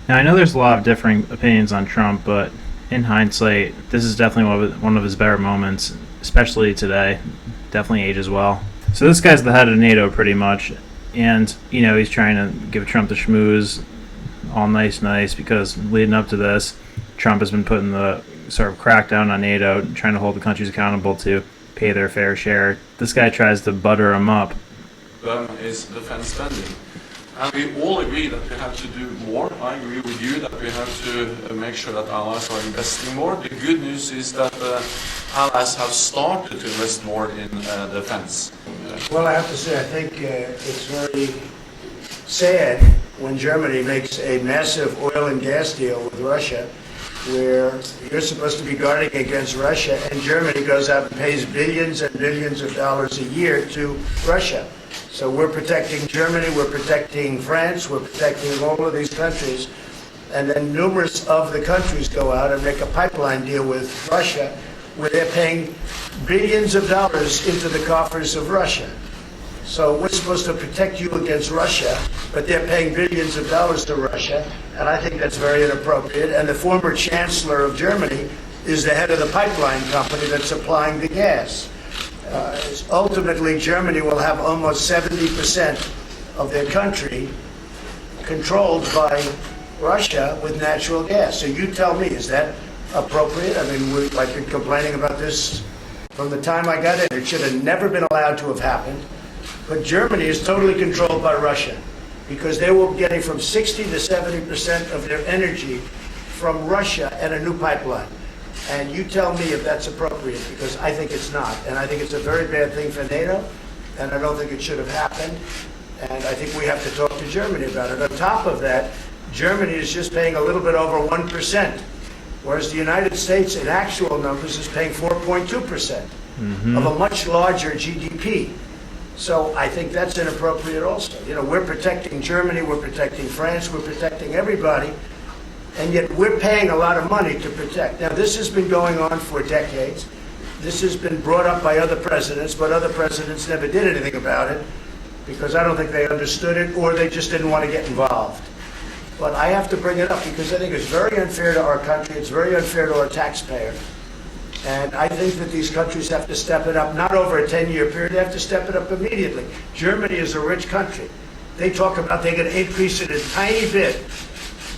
Now I know there's a lot of differing opinions on Trump, but in hindsight, this is definitely one of his better moments, especially today. Definitely ages well. So this guy's the head of NATO pretty much, and he's trying to give Trump the schmooze, all nice, because leading up to this, Trump has been putting the sort of crackdown on NATO, trying to hold the countries accountable to pay their fair share. This guy tries to butter him up. Is defense spending. And we all agree that we have to do more. I agree with you that we have to make sure that allies are investing more. The good news is that allies have started to invest more in defense. Well, I have to say, I think it's very sad when Germany makes a massive oil and gas deal with Russia, where you're supposed to be guarding against Russia, and Germany goes out and pays billions and billions of dollars a year to Russia. So we're protecting Germany, we're protecting France, we're protecting all of these countries, and then numerous of the countries go out and make a pipeline deal with Russia, where they're paying billions of dollars into the coffers of Russia. So we're supposed to protect you against Russia, but they're paying billions of dollars to Russia, and I think that's very inappropriate. And the former chancellor of Germany is the head of the pipeline company that's supplying the gas. Ultimately, Germany will have almost 70% of their country controlled by Russia with natural gas. So you tell me, is that appropriate? I mean, I've been complaining about this from the time I got in. It should have never been allowed to have happened. But Germany is totally controlled by Russia because they were getting from 60 to 70% of their energy from Russia and a new pipeline. And you tell me if that's appropriate, because I think it's not. And I think it's a very bad thing for NATO, and I don't think it should have happened. And I think we have to talk to Germany about it. On top of that, Germany is just paying a little bit over 1%, whereas the United States, in actual numbers, is paying 4.2% of a much larger GDP. So I think that's inappropriate also. We're protecting Germany, we're protecting France, we're protecting everybody, and yet we're paying a lot of money to protect. Now, this has been going on for decades. This has been brought up by other presidents, but other presidents never did anything about it because I don't think they understood it or they just didn't want to get involved. But I have to bring it up because I think it's very unfair to our country. It's very unfair to our taxpayer. And I think that these countries have to step it up, not over a 10-year period. They have to step it up immediately. Germany is a rich country. They talk about they're going to increase it a tiny bit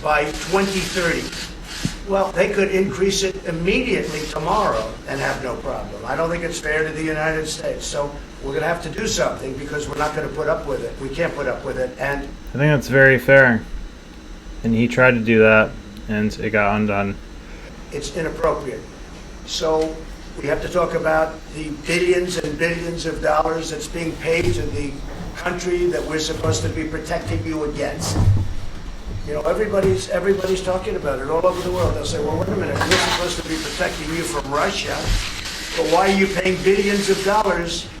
by 2030. Well, they could increase it immediately tomorrow and have no problem. I don't think it's fair to the United States. So we're going to have to do something because we're not going to put up with it. We can't put up with it. And I think that's very fair. And he tried to do that, and it got undone. it's inappropriate. So we have to talk about the billions and billions of dollars that's being paid to the country that we're supposed to be protecting you against. Everybody's talking about it all over the world. They'll say, well, wait a minute, we're supposed to be protecting you from Russia, but why are you paying billions of dollars